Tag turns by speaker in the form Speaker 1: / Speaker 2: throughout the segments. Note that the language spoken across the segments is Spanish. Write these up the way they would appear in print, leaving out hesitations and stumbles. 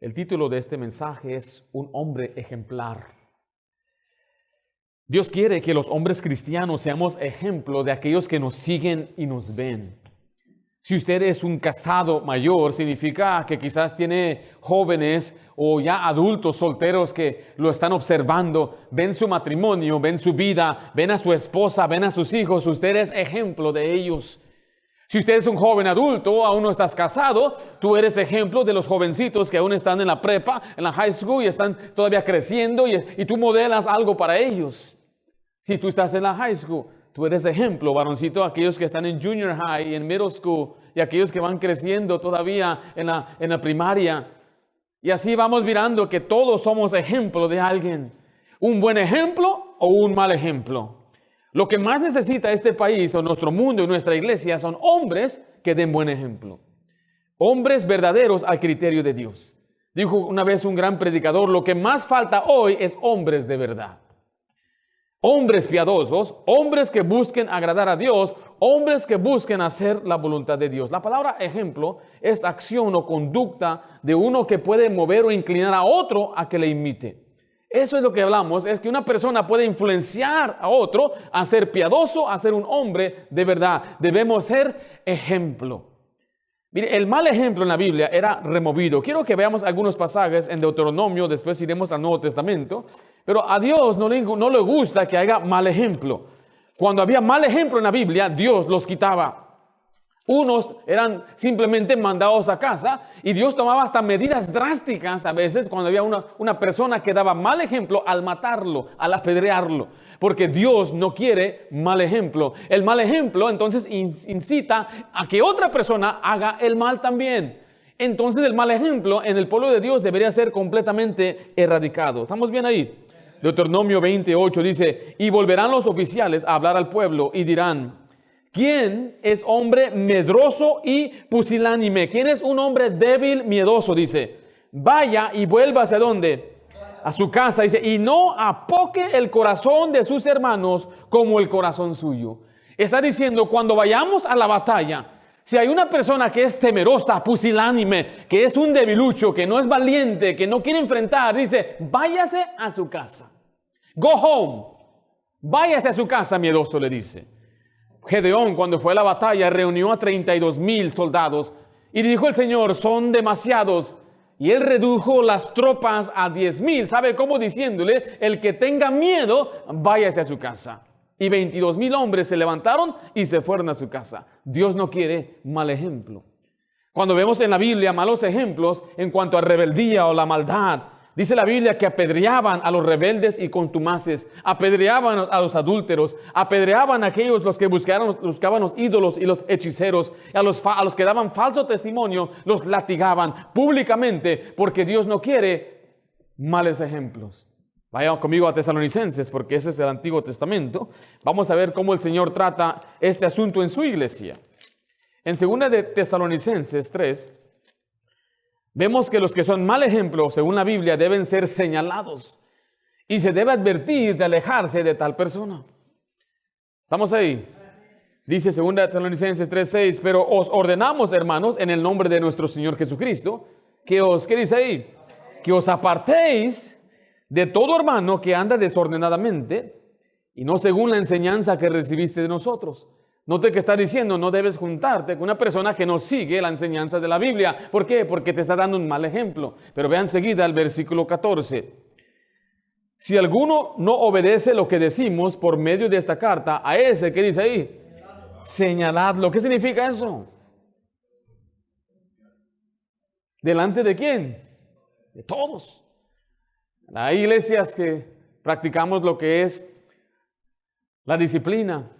Speaker 1: El título de este mensaje es Un hombre ejemplar. Dios quiere que los hombres cristianos seamos ejemplo de aquellos que nos siguen y nos ven. Si usted es un casado mayor, significa que quizás tiene jóvenes o ya adultos solteros que lo están observando, ven su matrimonio, ven su vida, ven a su esposa, ven a sus hijos. Usted es ejemplo de ellos. Si usted es un joven adulto, aún no estás casado, tú eres ejemplo de los jovencitos que aún están en la prepa, en la high school y están todavía creciendo y tú modelas algo para ellos. Si tú estás en la high school, tú eres ejemplo, varoncito, aquellos que están en junior high y en middle school y aquellos que van creciendo todavía en la primaria. Y así vamos mirando que todos somos ejemplo de alguien. Un buen ejemplo o un mal ejemplo. Lo que más necesita este país o nuestro mundo y nuestra iglesia son hombres que den buen ejemplo. Hombres verdaderos al criterio de Dios. Dijo una vez un gran predicador, lo que más falta hoy es hombres de verdad. Hombres piadosos, hombres que busquen agradar a Dios, hombres que busquen hacer la voluntad de Dios. La palabra ejemplo es acción o conducta de uno que puede mover o inclinar a otro a que le imite. Eso es lo que hablamos, es que una persona puede influenciar a otro a ser piadoso, a ser un hombre de verdad. Debemos ser ejemplo. Mire, el mal ejemplo en la Biblia era removido. Quiero que veamos algunos pasajes en Deuteronomio, después iremos al Nuevo Testamento. Pero a Dios no le gusta que haya mal ejemplo. Cuando había mal ejemplo en la Biblia, Dios los quitaba. Unos eran simplemente mandados a casa y Dios tomaba hasta medidas drásticas a veces cuando había una persona que daba mal ejemplo al matarlo, al apedrearlo. Porque Dios no quiere mal ejemplo. El mal ejemplo entonces incita a que otra persona haga el mal también. Entonces el mal ejemplo en el pueblo de Dios debería ser completamente erradicado. ¿Estamos bien ahí? Deuteronomio 28 dice, y volverán los oficiales a hablar al pueblo y dirán, ¿quién es hombre medroso y pusilánime? ¿Quién es un hombre débil, miedoso? Dice, vaya y vuélvase ¿a dónde? A su casa. Dice, y no apoque el corazón de sus hermanos como el corazón suyo. Está diciendo, cuando vayamos a la batalla, si hay una persona que es temerosa, pusilánime, que es un debilucho, que no es valiente, que no quiere enfrentar, dice, váyase a su casa. Go home. Váyase a su casa, miedoso, le dice. Gedeón, cuando fue a la batalla, reunió a 32,000 soldados y dijo el Señor, son demasiados. Y él redujo las tropas a 10,000. ¿Sabe cómo? Diciéndole, el que tenga miedo, váyase a su casa. Y 22,000 hombres se levantaron y se fueron a su casa. Dios no quiere mal ejemplo. Cuando vemos en la Biblia malos ejemplos en cuanto a rebeldía o la maldad, dice la Biblia que apedreaban a los rebeldes y contumaces, apedreaban a los adúlteros, apedreaban a aquellos los que buscaban los ídolos y los hechiceros, a los que daban falso testimonio, los latigaban públicamente porque Dios no quiere males ejemplos. Vayan conmigo a Tesalonicenses porque ese es el Antiguo Testamento. Vamos a ver cómo el Señor trata este asunto en su iglesia. En 2 de Tesalonicenses 3, vemos que los que son mal ejemplo, según la Biblia, deben ser señalados y se debe advertir de alejarse de tal persona. ¿Estamos ahí? Dice 2 Tesalonicenses 3:6, pero os ordenamos, hermanos, en el nombre de nuestro Señor Jesucristo, ¿qué dice ahí? Que os apartéis de todo hermano que anda desordenadamente y no según la enseñanza que recibiste de nosotros. Note que está diciendo, no debes juntarte con una persona que no sigue la enseñanza de la Biblia. ¿Por qué? Porque te está dando un mal ejemplo. Pero vean enseguida el versículo 14. Si alguno no obedece lo que decimos por medio de esta carta, a ese, ¿qué dice ahí? Señaladlo. ¿Qué significa eso? ¿Delante de quién? De todos. Hay iglesias que practicamos lo que es la disciplina.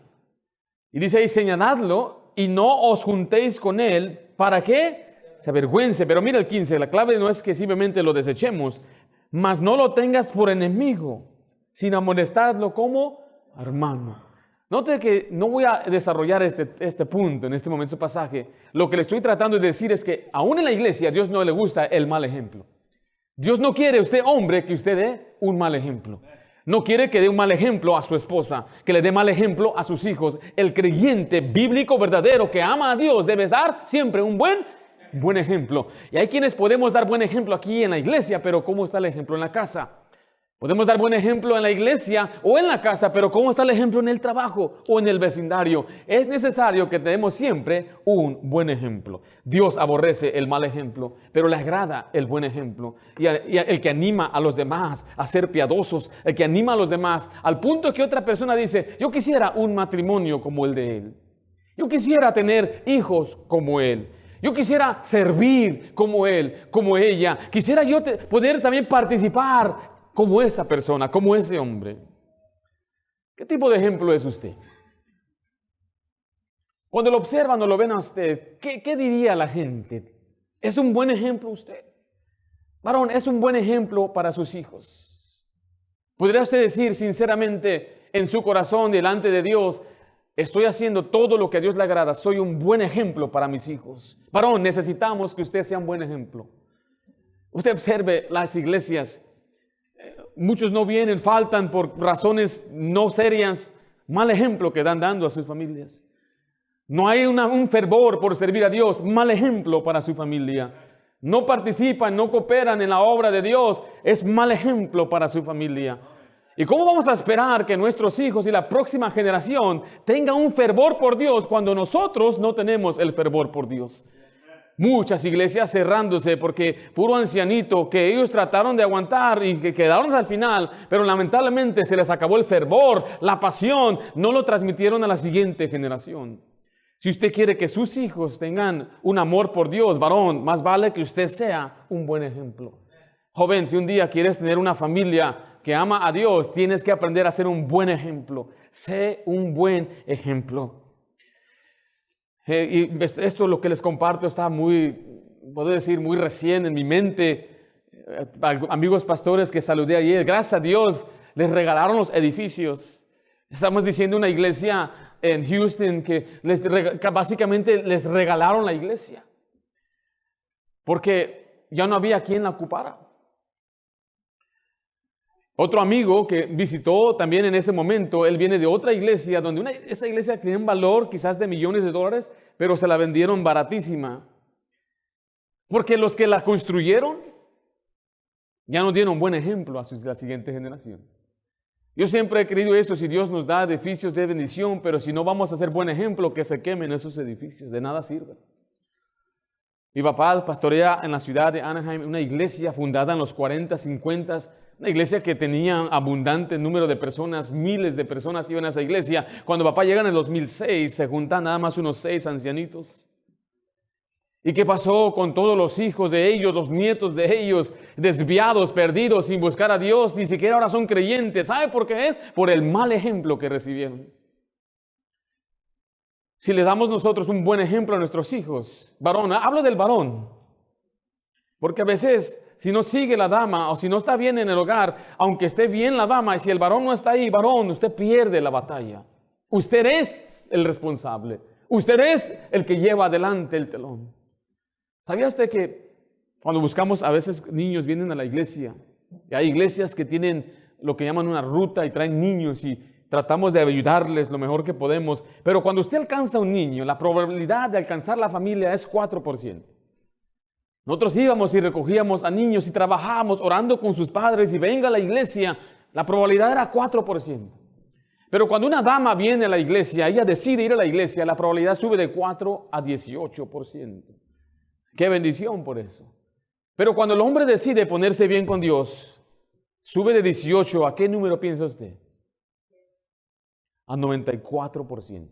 Speaker 1: Y dice ahí, señaladlo y no os juntéis con él. ¿Para qué? Se avergüence. Pero mira el 15, la clave no es que simplemente lo desechemos, mas no lo tengas por enemigo, sino amonestadlo como hermano. Note que no voy a desarrollar este punto en este momento, este pasaje. Lo que le estoy tratando de decir es que aún en la iglesia a Dios no le gusta el mal ejemplo. Dios no quiere usted, hombre, que usted dé un mal ejemplo. No quiere que dé un mal ejemplo a su esposa, que le dé mal ejemplo a sus hijos. El creyente bíblico verdadero que ama a Dios debe dar siempre un buen Buen ejemplo. Y hay quienes podemos dar buen ejemplo aquí en la iglesia, pero ¿cómo está el ejemplo en la casa? Podemos dar buen ejemplo en la iglesia o en la casa, pero ¿cómo está el ejemplo en el trabajo o en el vecindario? Es necesario que tenemos siempre un buen ejemplo. Dios aborrece el mal ejemplo, pero le agrada el buen ejemplo. Y el que anima a los demás a ser piadosos, el que anima a los demás al punto que otra persona dice, yo quisiera un matrimonio como el de él. Yo quisiera tener hijos como él. Yo quisiera servir como él, como ella. Quisiera yo poder también participar como esa persona, como ese hombre. ¿Qué tipo de ejemplo es usted? Cuando lo observan o lo ven a usted, ¿qué diría la gente? ¿Es un buen ejemplo usted? Varón, es un buen ejemplo para sus hijos. ¿Podría usted decir sinceramente en su corazón delante de Dios, estoy haciendo todo lo que a Dios le agrada, soy un buen ejemplo para mis hijos? Varón, necesitamos que usted sea un buen ejemplo. Usted observe las iglesias. Muchos no vienen, faltan por razones no serias. Mal ejemplo que dan dando a sus familias. No hay un fervor por servir a Dios. Mal ejemplo para su familia. No participan, no cooperan en la obra de Dios. Es mal ejemplo para su familia. ¿Y cómo vamos a esperar que nuestros hijos y la próxima generación tengan un fervor por Dios cuando nosotros no tenemos el fervor por Dios? Muchas iglesias cerrándose porque puro ancianito que ellos trataron de aguantar y que quedaron al final, pero lamentablemente se les acabó el fervor, la pasión, no lo transmitieron a la siguiente generación. Si usted quiere que sus hijos tengan un amor por Dios, varón, más vale que usted sea un buen ejemplo. Joven, si un día quieres tener una familia que ama a Dios, tienes que aprender a ser un buen ejemplo. Sé un buen ejemplo. Y esto lo que les comparto está puedo decir, muy recién en mi mente. Amigos pastores que saludé ayer, gracias a Dios, les regalaron los edificios. Estamos diciendo una iglesia en Houston que básicamente les regalaron la iglesia. Porque ya no había quien la ocupara. Otro amigo que visitó también en ese momento, él viene de otra iglesia, donde esa iglesia tenía un valor quizás de millones de dólares, pero se la vendieron baratísima. Porque los que la construyeron ya no dieron buen ejemplo a la siguiente generación. Yo siempre he creído eso, si Dios nos da edificios de bendición, pero si no vamos a hacer buen ejemplo, que se quemen esos edificios, de nada sirve. Mi papá pastorea en la ciudad de Anaheim una iglesia fundada en los 40, 50, una iglesia que tenía abundante número de personas, miles de personas iban a esa iglesia. Cuando papá llega en el 2006, se juntan nada más unos 6 ancianitos. ¿Y qué pasó con todos los hijos de ellos, los nietos de ellos, desviados, perdidos, sin buscar a Dios? Ni siquiera ahora son creyentes. ¿Sabe por qué es? Por el mal ejemplo que recibieron. Si le damos nosotros un buen ejemplo a nuestros hijos, varón, hablo del varón, porque a veces si no sigue la dama o si no está bien en el hogar, aunque esté bien la dama, y si el varón no está ahí, varón, usted pierde la batalla. Usted es el responsable, usted es el que lleva adelante el telón. ¿Sabía usted que cuando buscamos, a veces niños vienen a la iglesia, y hay iglesias que tienen lo que llaman una ruta y traen niños y tratamos de ayudarles lo mejor que podemos, pero cuando usted alcanza a un niño, la probabilidad de alcanzar la familia es 4%. Nosotros íbamos y recogíamos a niños y trabajábamos orando con sus padres y venga a la iglesia, la probabilidad era 4%. Pero cuando una dama viene a la iglesia, ella decide ir a la iglesia, la probabilidad sube de 4 a 18%. ¡Qué bendición por eso! Pero cuando el hombre decide ponerse bien con Dios, sube de 18, ¿a qué número piensa usted? A 94%.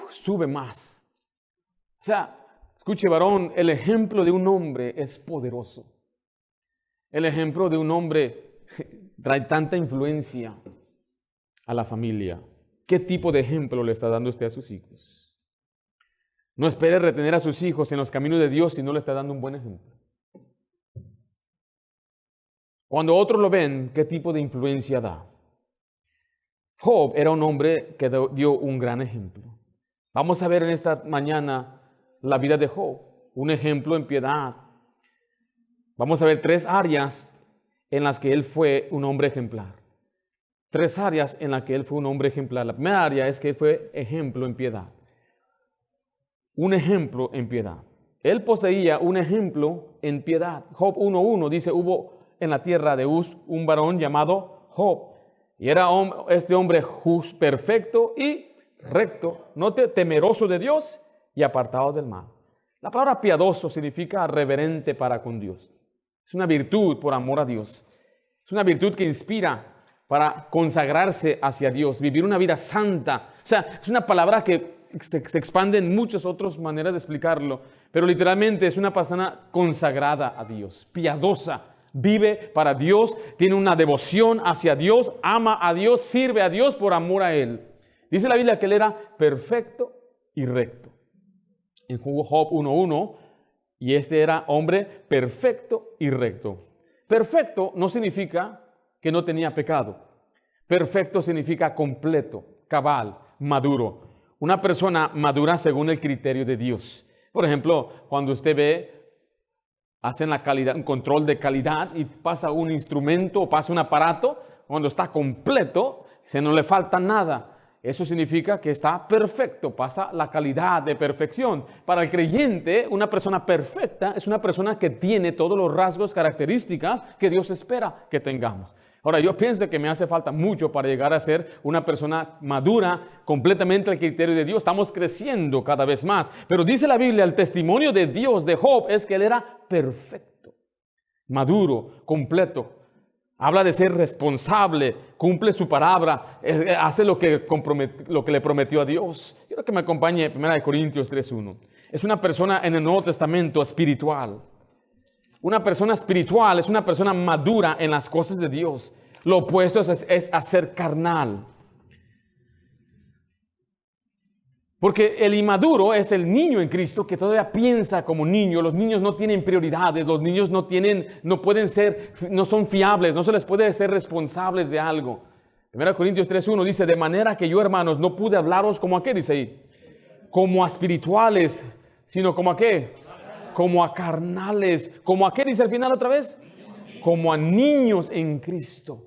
Speaker 1: Sube más. O sea, escuche, varón, el ejemplo de un hombre es poderoso. El ejemplo de un hombre trae tanta influencia a la familia. ¿Qué tipo de ejemplo le está dando usted a sus hijos? No espere retener a sus hijos en los caminos de Dios si no le está dando un buen ejemplo. Cuando otros lo ven, ¿qué tipo de influencia da? Job era un hombre que dio un gran ejemplo. Vamos a ver en esta mañana la vida de Job, un ejemplo en piedad. Vamos a ver 3 áreas en las que él fue un hombre ejemplar. 3 áreas en las que él fue un hombre ejemplar. La primera área es que él fue ejemplo en piedad. Un ejemplo en piedad. Él poseía un ejemplo en piedad. Job 1:1 dice, hubo en la tierra de Uz un varón llamado Job. Y era este hombre perfecto y recto, no temeroso de Dios y apartado del mal. La palabra piadoso significa reverente para con Dios. Es una virtud por amor a Dios. Es una virtud que inspira para consagrarse hacia Dios, vivir una vida santa. O sea, es una palabra que se expande en muchas otras maneras de explicarlo, pero literalmente es una persona consagrada a Dios, piadosa, vive para Dios, tiene una devoción hacia Dios, ama a Dios, sirve a Dios por amor a Él. Dice la Biblia que Él era perfecto y recto. En Job 1:1, y este era hombre perfecto y recto. Perfecto no significa que no tenía pecado. Perfecto significa completo, cabal, maduro. Una persona madura según el criterio de Dios. Por ejemplo, cuando usted ve, hacen un control de calidad y pasa un instrumento o pasa un aparato, cuando está completo, se no le falta nada. Eso significa que está perfecto, pasa la calidad de perfección. Para el creyente, una persona perfecta es una persona que tiene todos los rasgos, características que Dios espera que tengamos. Ahora, yo pienso que me hace falta mucho para llegar a ser una persona madura, completamente al criterio de Dios. Estamos creciendo cada vez más. Pero dice la Biblia, el testimonio de Dios, de Job, es que él era perfecto, maduro, completo. Habla de ser responsable, cumple su palabra, hace lo que le prometió a Dios. Quiero que me acompañe 1 Corintios 3:1. Es una persona en el Nuevo Testamento espiritual. Una persona espiritual es una persona madura en las cosas de Dios. Lo opuesto es hacer carnal. Porque el inmaduro es el niño en Cristo que todavía piensa como niño. Los niños no tienen prioridades, los niños no son fiables, no se les puede ser responsables de algo. 1 Corintios 3:1 dice, de manera que yo, hermanos, no pude hablaros como a qué, dice ahí, como a espirituales, sino como a qué, como a carnales. ¿Como a qué dice al final otra vez? Como a niños en Cristo.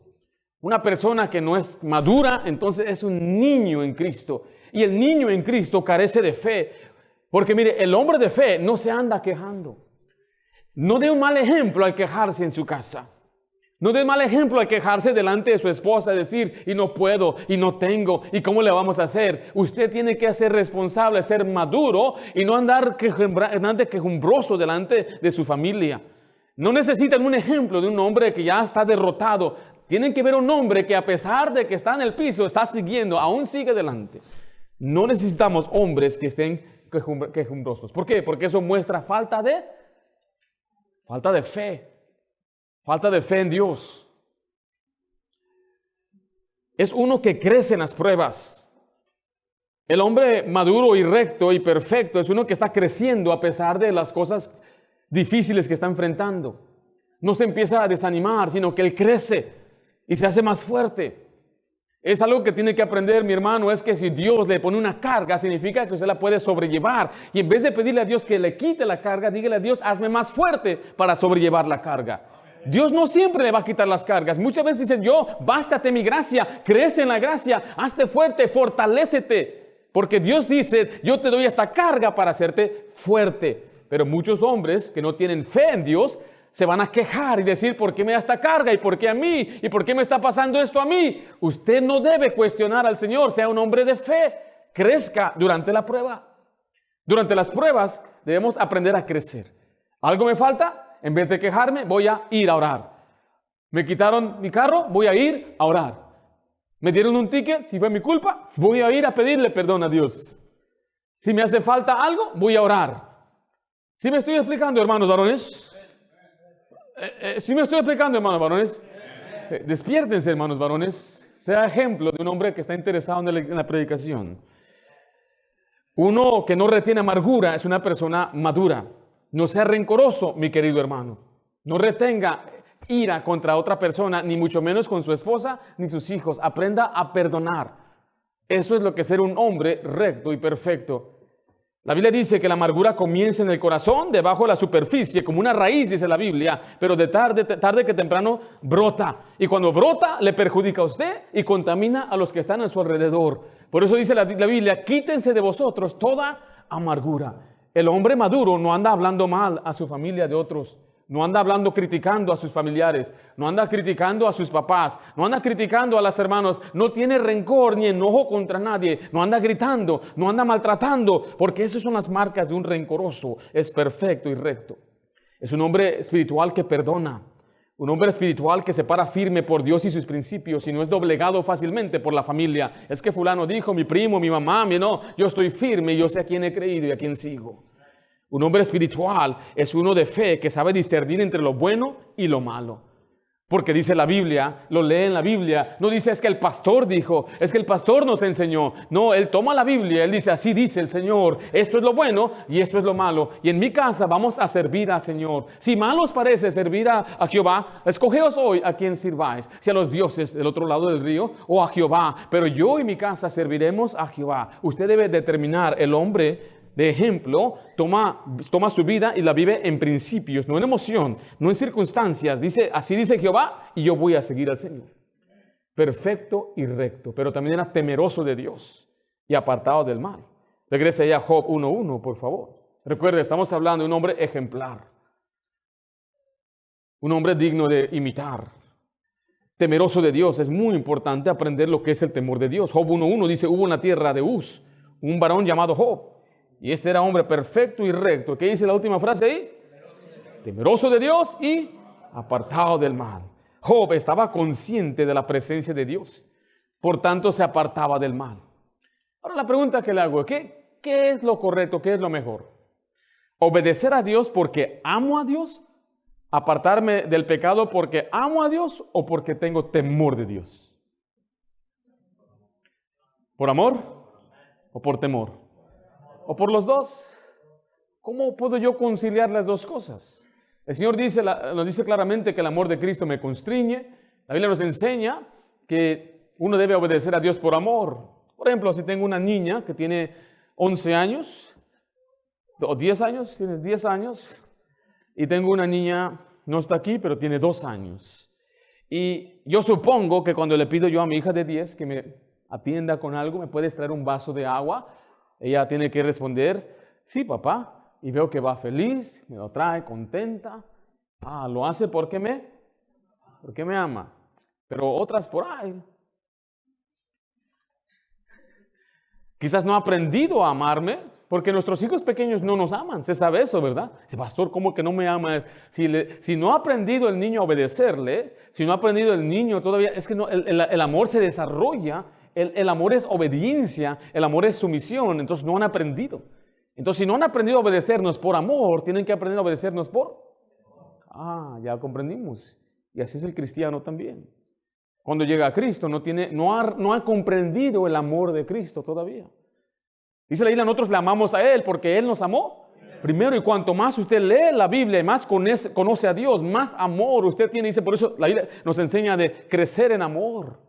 Speaker 1: Una persona que no es madura, entonces es un niño en Cristo. Y el niño en Cristo carece de fe. Porque mire, el hombre de fe no se anda quejando. No dé un mal ejemplo al quejarse en su casa. No dé mal ejemplo al quejarse delante de su esposa, decir, y no puedo, y no tengo, y cómo le vamos a hacer. Usted tiene que ser responsable, ser maduro, y no andar quejumbroso delante de su familia. No necesitan un ejemplo de un hombre que ya está derrotado. Tienen que ver un hombre que a pesar de que está en el piso, está siguiendo, aún sigue adelante. No necesitamos hombres que estén quejumbrosos. ¿Por qué? Porque eso muestra falta de fe. Falta de fe en Dios. Es uno que crece en las pruebas. El hombre maduro y recto y perfecto es uno que está creciendo a pesar de las cosas difíciles que está enfrentando. No se empieza a desanimar, sino que él crece y se hace más fuerte. Es algo que tiene que aprender, mi hermano, es que si Dios le pone una carga, significa que usted la puede sobrellevar. Y en vez de pedirle a Dios que le quite la carga, dígale a Dios, hazme más fuerte para sobrellevar la carga. Dios no siempre le va a quitar las cargas. Muchas veces dicen, bástate mi gracia, crece en la gracia, hazte fuerte, fortalécete. Porque Dios dice, yo te doy esta carga para hacerte fuerte. Pero muchos hombres que no tienen fe en Dios se van a quejar y decir, ¿por qué me da esta carga? ¿Y por qué a mí? ¿Y por qué me está pasando esto a mí? Usted no debe cuestionar al Señor, sea un hombre de fe. Crezca durante la prueba. Durante las pruebas debemos aprender a crecer. ¿Algo me falta? En vez de quejarme, voy a ir a orar. Me quitaron mi carro, voy a ir a orar. Me dieron un ticket, si fue mi culpa, voy a ir a pedirle perdón a Dios. Si me hace falta algo, voy a orar. ¿Sí me estoy explicando, hermanos varones? ¿Sí me estoy explicando, hermanos varones? Despiértense, hermanos varones. Sea ejemplo de un hombre que está interesado en la predicación. Uno que no retiene amargura es una persona madura. No sea rencoroso, mi querido hermano. No retenga ira contra otra persona, ni mucho menos con su esposa, ni sus hijos. Aprenda a perdonar. Eso es lo que es ser un hombre recto y perfecto. La Biblia dice que la amargura comienza en el corazón, debajo de la superficie, como una raíz, dice la Biblia, pero de tarde que temprano brota. Y cuando brota, le perjudica a usted y contamina a los que están a su alrededor. Por eso dice la Biblia, quítense de vosotros toda amargura. El hombre maduro no anda hablando mal a su familia de otros. No anda hablando, criticando a sus familiares. No anda criticando a sus papás. No anda criticando a los hermanos. No tiene rencor ni enojo contra nadie. No anda gritando. No anda maltratando. Porque esas son las marcas de un rencoroso. Es perfecto y recto. Es un hombre espiritual que perdona. Un hombre espiritual que se para firme por Dios y sus principios y no es doblegado fácilmente por la familia. Es que fulano dijo, mi primo, mi mamá, no, yo estoy firme y yo sé a quién he creído y a quién sigo. Un hombre espiritual es uno de fe que sabe discernir entre lo bueno y lo malo. Porque dice la Biblia, lo lee en la Biblia, no dice es que el pastor dijo, es que el pastor nos enseñó. No, él toma la Biblia, él dice así dice el Señor, esto es lo bueno y esto es lo malo. Y en mi casa vamos a servir al Señor. Si mal os parece servir a Jehová, escogeos hoy a quien sirváis, si a los dioses del otro lado del río o a Jehová. Pero yo y mi casa serviremos a Jehová. Usted debe determinar, el hombre de ejemplo, toma su vida y la vive en principios, no en emoción, no en circunstancias. Dice, así dice Jehová y yo voy a seguir al Señor. Perfecto y recto, pero también era temeroso de Dios y apartado del mal. Regrese allá a Job 1:1, por favor. Recuerde, estamos hablando de un hombre ejemplar. Un hombre digno de imitar. Temeroso de Dios. Es muy importante aprender lo que es el temor de Dios. Job 1:1 dice, hubo en la tierra de Uz un varón llamado Job. Y este era hombre perfecto y recto. ¿Qué dice la última frase ahí? Temeroso de Dios y apartado del mal. Job estaba consciente de la presencia de Dios. Por tanto, se apartaba del mal. Ahora la pregunta que le hago es, ¿qué es lo correcto? ¿Qué es lo mejor? ¿Obedecer a Dios porque amo a Dios? ¿Apartarme del pecado porque amo a Dios o porque tengo temor de Dios? ¿Por amor o por temor? ¿O por los dos? ¿Cómo puedo yo conciliar las dos cosas? El Señor nos dice claramente que el amor de Cristo me constriñe. La Biblia nos enseña que uno debe obedecer a Dios por amor. Por ejemplo, si tengo una niña que tiene 11 años, o 10 años, tienes 10 años, y tengo una niña, no está aquí, pero tiene 2 años. Y yo supongo que cuando le pido yo a mi hija de 10 que me atienda con algo, ¿me puedes traer un vaso de agua? Ella tiene que responder, sí, papá, y veo que va feliz, me lo trae contenta. Lo hace porque me ama. Pero otras por ahí. Quizás no ha aprendido a amarme, porque nuestros hijos pequeños no nos aman. Se sabe eso, ¿verdad? Dice, pastor, ¿cómo que no me ama? Si no ha aprendido el niño a obedecerle, si no ha aprendido el niño todavía, es que no, el amor se desarrolla. El amor es obediencia, el amor es sumisión, entonces no han aprendido. Entonces, si no han aprendido a obedecernos por amor, tienen que aprender a obedecernos por... ya comprendimos. Y así es el cristiano también. Cuando llega a Cristo, no ha comprendido el amor de Cristo todavía. Dice la Biblia, nosotros le amamos a Él porque Él nos amó primero. Y cuanto más usted lee la Biblia, más conoce a Dios, más amor usted tiene. Dice, por eso la Biblia nos enseña de crecer en amor.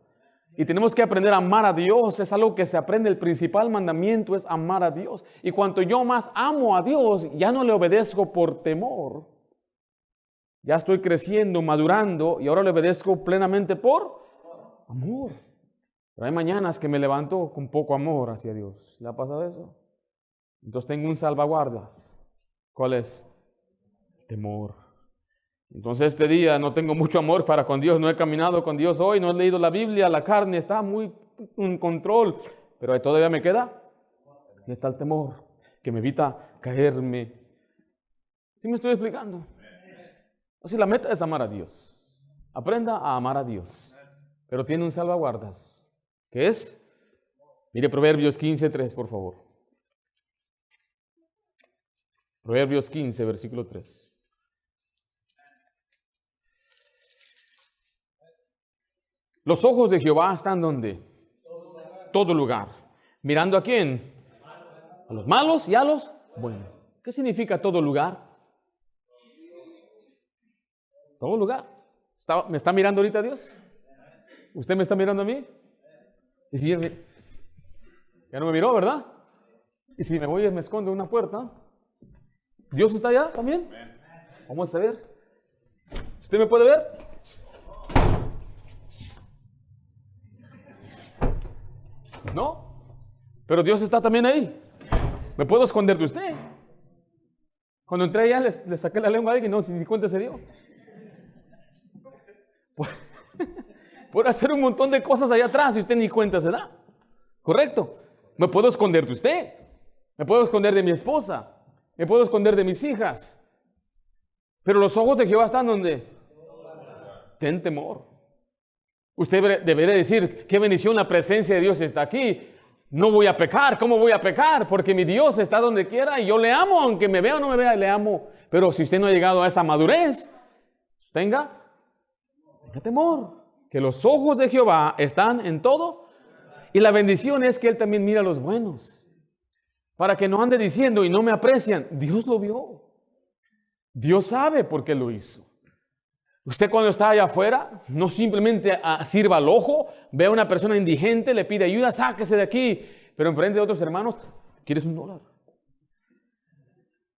Speaker 1: Y tenemos que aprender a amar a Dios. Es algo que se aprende. El principal mandamiento es amar a Dios. Y cuanto yo más amo a Dios, ya no le obedezco por temor. Ya estoy creciendo, madurando, y ahora le obedezco plenamente por amor. Pero hay mañanas que me levanto con poco amor hacia Dios. ¿Le ha pasado eso? Entonces tengo un salvaguardas. ¿Cuál es? Temor. Entonces este día no tengo mucho amor para con Dios, no he caminado con Dios hoy, no he leído la Biblia, la carne está muy en control, pero ahí todavía me queda, y está el temor, que me evita caerme. ¿Sí me estoy explicando? Así la meta es amar a Dios. Aprenda a amar a Dios, pero tiene un salvaguardas. ¿Qué es? Mire Proverbios 15:3, por favor. Proverbios 15, versículo 3. Los ojos de Jehová están ¿dónde? Todo lugar. ¿Mirando a quién? A los malos y a los buenos. ¿Qué significa todo lugar? Todo lugar. ¿Me está mirando ahorita Dios? ¿Usted me está mirando a mí? Y si ya no me miró, ¿verdad? Y si me voy y me escondo en una puerta, ¿Dios está allá también? Vamos a ver. ¿Usted me puede ver? No, pero Dios está también ahí. ¿Me puedo esconder de usted? Cuando entré allá, le saqué la lengua a alguien, no, si cuenta se dio. Por hacer un montón de cosas allá atrás y usted ni cuenta se da. ¿Correcto? Me puedo esconder de usted. Me puedo esconder de mi esposa. Me puedo esconder de mis hijas. Pero los ojos de Jehová están donde. Ten temor. Usted debería decir, qué bendición, la presencia de Dios está aquí. No voy a pecar. ¿Cómo voy a pecar? Porque mi Dios está donde quiera y yo le amo, aunque me vea o no me vea, le amo. Pero si usted no ha llegado a esa madurez, tenga temor. Que los ojos de Jehová están en todo. Y la bendición es que Él también mira a los buenos. Para que no ande diciendo y no me aprecian. Dios lo vio. Dios sabe por qué lo hizo. Usted cuando está allá afuera, no simplemente sirva al ojo, ve a una persona indigente, le pide ayuda, sáquese de aquí. Pero enfrente de otros hermanos, ¿quieres $1?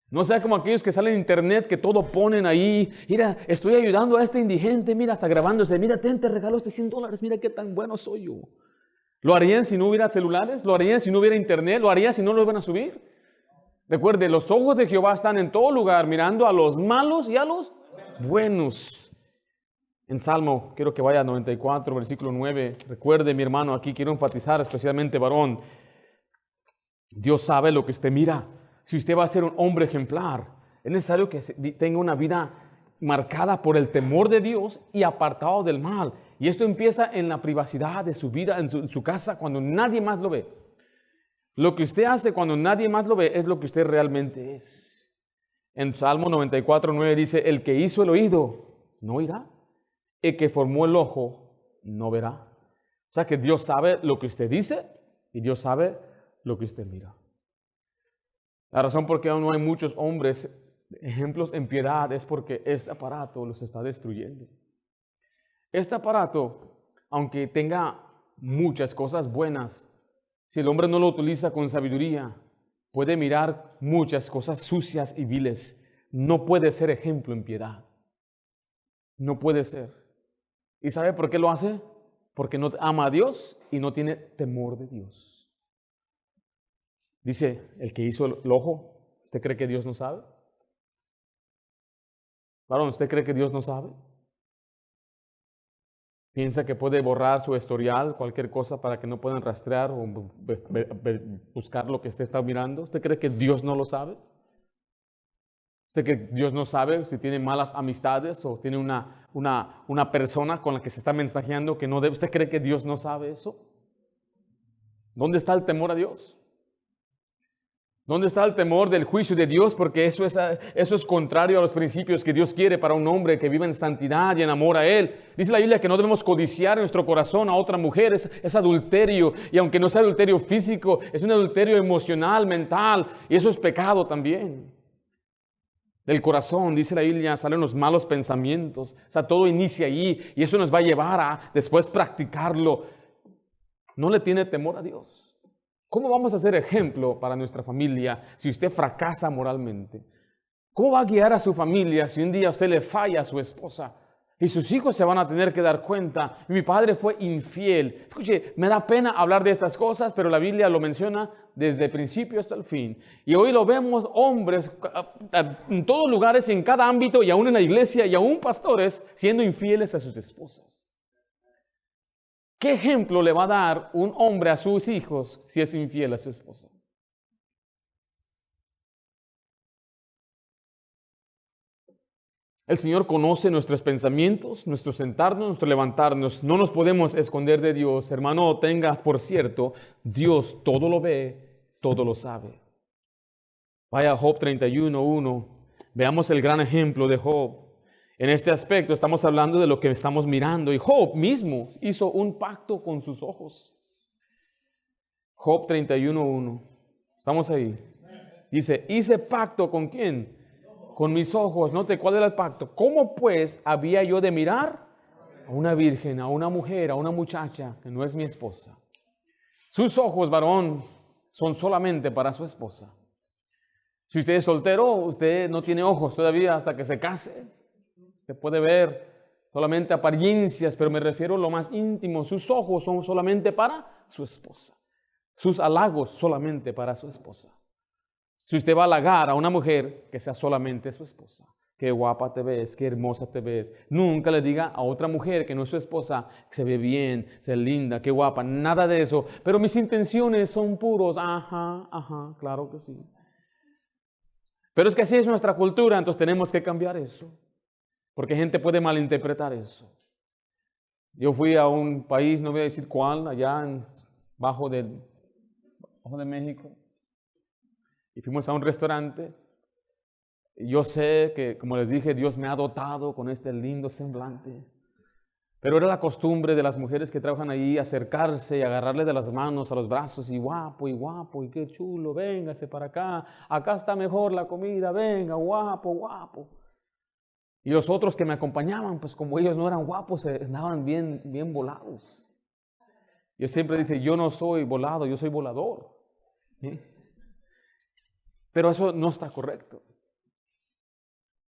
Speaker 1: No sea como aquellos que salen en internet, que todo ponen ahí. Mira, estoy ayudando a este indigente, mira, hasta grabándose. Mira, te regalo este $100, mira qué tan bueno soy yo. ¿Lo harían si no hubiera celulares? ¿Lo harían si no hubiera internet? ¿Lo harían si no lo iban a subir? Recuerde, los ojos de Jehová están en todo lugar, mirando a los malos y a los buenos. En Salmo, quiero que vaya a 94, versículo 9. Recuerde, mi hermano, aquí quiero enfatizar, especialmente varón. Dios sabe lo que usted mira. Si usted va a ser un hombre ejemplar, es necesario que tenga una vida marcada por el temor de Dios y apartado del mal. Y esto empieza en la privacidad de su vida, en su casa, cuando nadie más lo ve. Lo que usted hace cuando nadie más lo ve es lo que usted realmente es. En Salmo 94, 9 dice, el que hizo el oído no oirá, el que formó el ojo no verá. O sea que Dios sabe lo que usted dice y Dios sabe lo que usted mira. La razón por qué aún no hay muchos hombres ejemplos en piedad es porque este aparato los está destruyendo. Este aparato, aunque tenga muchas cosas buenas, si el hombre no lo utiliza con sabiduría, puede mirar muchas cosas sucias y viles. No puede ser ejemplo en piedad. No puede ser. ¿Y sabe por qué lo hace? Porque no ama a Dios y no tiene temor de Dios. Dice, el que hizo el ojo, ¿usted cree que Dios no sabe? Varón, ¿usted cree que Dios no sabe? ¿Piensa que puede borrar su historial, cualquier cosa, para que no puedan rastrear o buscar lo que usted está mirando? ¿Usted cree que Dios no lo sabe? ¿Usted cree que Dios no sabe si tiene malas amistades o tiene una persona con la que se está mensajeando que no debe? ¿Usted cree que Dios no sabe eso? ¿Dónde está el temor a Dios? ¿Dónde está el temor del juicio de Dios? Porque eso es contrario a los principios que Dios quiere para un hombre que vive en santidad y en amor a Él. Dice la Biblia que no debemos codiciar en nuestro corazón a otra mujer. Es adulterio. Y aunque no sea adulterio físico, es un adulterio emocional, mental. Y eso es pecado también. Del corazón, dice la Biblia, salen los malos pensamientos. O sea, todo inicia allí. Y eso nos va a llevar a después practicarlo. No le tiene temor a Dios. ¿Cómo vamos a ser ejemplo para nuestra familia si usted fracasa moralmente? ¿Cómo va a guiar a su familia si un día usted le falla a su esposa? Y sus hijos se van a tener que dar cuenta. Mi padre fue infiel. Escuche, me da pena hablar de estas cosas, pero la Biblia lo menciona desde el principio hasta el fin. Y hoy lo vemos hombres en todos lugares, en cada ámbito, y aún en la iglesia, y aún pastores, siendo infieles a sus esposas. ¿Qué ejemplo le va a dar un hombre a sus hijos si es infiel a su esposa? El Señor conoce nuestros pensamientos, nuestro sentarnos, nuestro levantarnos. No nos podemos esconder de Dios. Hermano, tenga por cierto, Dios todo lo ve, todo lo sabe. Vaya a Job 31:1. Veamos el gran ejemplo de Job. En este aspecto estamos hablando de lo que estamos mirando. Y Job mismo hizo un pacto con sus ojos. Job 31:1. Estamos ahí. Dice, hice pacto ¿con quién? Con mis ojos. Note cuál era el pacto. ¿Cómo pues había yo de mirar a una virgen, a una mujer, a una muchacha que no es mi esposa? Sus ojos, varón, son solamente para su esposa. Si usted es soltero, usted no tiene ojos todavía hasta que se case. Usted puede ver solamente apariencias, pero me refiero a lo más íntimo. Sus ojos son solamente para su esposa. Sus halagos solamente para su esposa. Si usted va a halagar a una mujer, que sea solamente su esposa. Qué guapa te ves, qué hermosa te ves. Nunca le diga a otra mujer que no es su esposa que se ve bien, se ve linda, qué guapa, nada de eso. Pero mis intenciones son puros. Ajá, claro que sí. Pero es que así es nuestra cultura, entonces tenemos que cambiar eso. Porque gente puede malinterpretar eso. Yo fui a un país, no voy a decir cuál, allá bajo de México. Y fuimos a un restaurante. Yo sé que, como les dije, Dios me ha dotado con este lindo semblante. Pero era la costumbre de las mujeres que trabajan ahí acercarse y agarrarle de las manos a los brazos y guapo, y qué chulo, véngase para acá. Acá está mejor la comida, venga, guapo, guapo. Y los otros que me acompañaban, pues como ellos no eran guapos, andaban bien volados. Yo siempre dice, yo no soy volado, yo soy volador. ¿Sí? Pero eso no está correcto.